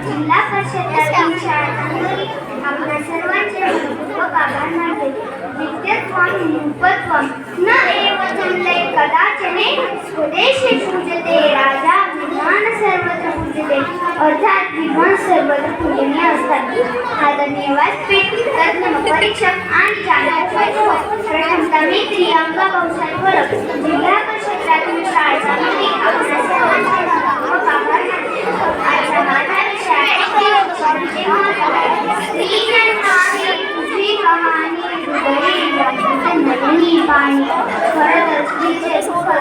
जिल्हा परिषदेतील शाळांनी आपल्या सर्वांचे मनपूर्वक आभार मानते. विद्यत्वं नृपत्वं न एव जन्मले कदाचने स्वदेशे पूजते राजा विद्वान सर्वत्र पूजते. अर्थात विद्वान सर्वत्र पूजनीय असतात. आदरणीय व्यासपीठ, तज्ञ परीक्षक आणि जाणकार प्रथमतः मी प्रियांका भाऊसाहेब वळक, जिल्हा परिषदेतील शाळांनी आपल्या सर्वांचे मनपूर्वक आभार मानते. आजचा माझा विषय आहे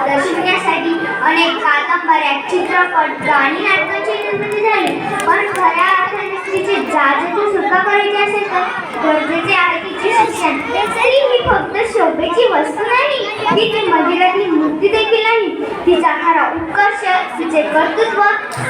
दर्शवण्यासाठी अनेक कादंबऱ्या, चित्रपट, गाणी, नाटकांची निर्मिती झाली. पण खऱ्या अर्थाने स्त्रीची जातीतून सुटका करायची असेल तर गरजेचे आहे तिचे शिक्षण. स्त्री ही फक्त शोभेची वस्तू नाही, ती ती मंदिरातली मूर्ती देखील नाही. तिचा खरा उत्कर्ष तिचे कर्तृत्व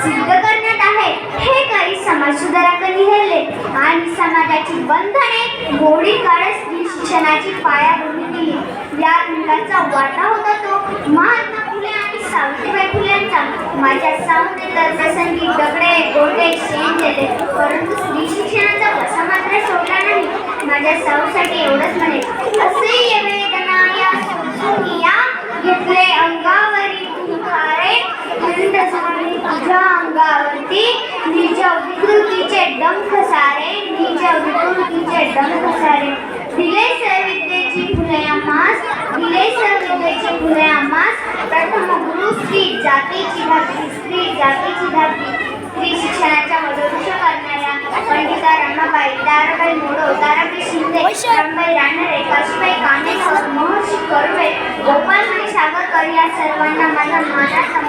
सिद्ध करण्यात आहे. हे काही समाज सुधारकांनी हेरले आणि समाजाची बंधने मोडीत काढत स्त्री शिक्षणाची पायाभरणी केली. या मुलाचा वाटा होता तो महात्मा फुले आणि सावित्रीबाई फुले यांचा. माझ्या सावने तर प्रसंगी दगडे, गोटे, शेण दिले, परंतु स्त्री शिक्षणाचा वसा मात्र सोडला नाही. माझ्या साऊसाठी एवढंच म्हणेल, असे वेदना या सोसूनिया घेतले अंगावरी तुखारे, थंड झाली तुझ्या अंगावरती निज विकृतीचे डंख सारे, निज विकृतीचे डंख सारे. दिले विद्येची फुले आम्हास, दिले विद्येची फुले आम्हास, प्रथम गुरु स्त्री जातीची धाकटी, स्त्री जातीची धाकटी. स्त्री शिक्षणाच्या मदोदश करणाऱ्या पंडिता रमाबाई, ताराबाई मोडो, ताराबाई शिंदे, रमाबाई रानडे, काशीबाई कानेसर, महर्षी कर्वे, गोपालमणी सागरकर या सर्वांना माझा मानाचा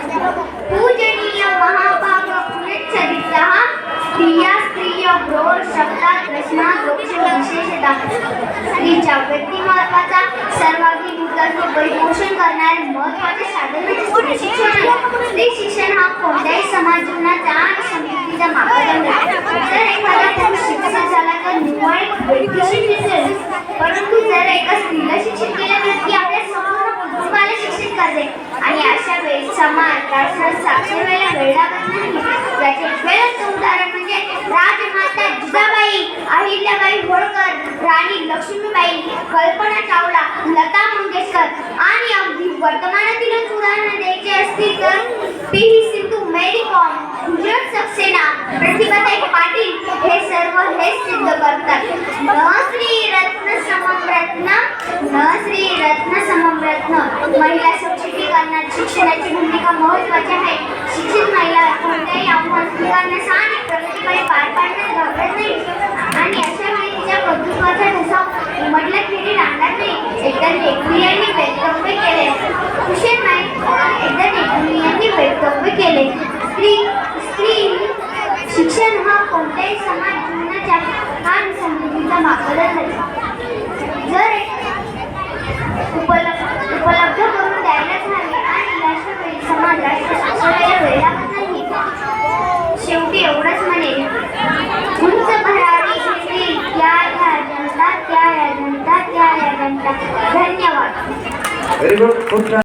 पूजनीय महाभाग पुण्यचरित्र. स्त्रिय प्रौढ शब्दात रचना दोष विशेषता. स्त्रीच्या व्यक्तिमत्वाचा सर्वांगीण विकास परिपोषण करणारे महत्त्वाचे साधन म्हणजे स्त्री शिक्षण. स्त्री शिक्षण हा कोणत्याही समाज जीवनाचा आणि समृद्धीचा मापदंड आहे. जर एखादा पुरुष शिक्षित झाला तर निव्वळ व्यक्ती दिसेल, परंतु जर एका स्त्रीला शिक्षित केले तर ती आपल्या संपूर्ण कुटुंबाला शिक्षित करते आणि अशा वेळी समाज राष्ट्र साक्षर व्हायला वेळ लागत नाही. याचे ज्वलंत उदाहरण म्हणजे राजमाता जिजाबाई, अहिल्याबाई होळकर, राणी लक्ष्मीबाई, कल्पना चावला, लता मंगेशकर आणि अगदी वर्तमानातीलच उदाहरण द्यायचे असतील तर पी.व्ही. सिंधू, मेरी कॉम, गुजरात सक्सेना, प्रतिभाताई पाटील हे सर्व हेच सिद्ध करतात. न श्री रत्न समम रत्न, न श्री रत्न समम रत्न. महिला सक्षमीकरणात शिक्षणाची भूमिका महत्त्वाची आहे. शिक्षित महिला कोणत्याही आव्हान स्वीकारण्यास आणि प्रगतीकडे पार पाडण्यास घाबरत नाही आणि अशा वेळी तिच्या कर्तृत्वाचा ठसा उमटल्याखेरी राहणार नाही. एकदा नेहरू यांनी वक्तव्य केले, कुशल नाही, एकदा नेहरू यांनी वक्तव्य केले, स्त्री शिक्षण हा कोणत्याही समाज जीवनाच्या आणि समृद्धीचा मापदंड आहे. जर उपलब्ध करून द्यायला झाले आणि अशा वेळी समाज राष्ट्र साक्षरायला वेळ लागत नाही. शेवटी एवढंच म्हणेल, उंच भरारी घेतली त्या या जनता, त्या या जनता, त्या या जनता. धन्यवाद. Very good.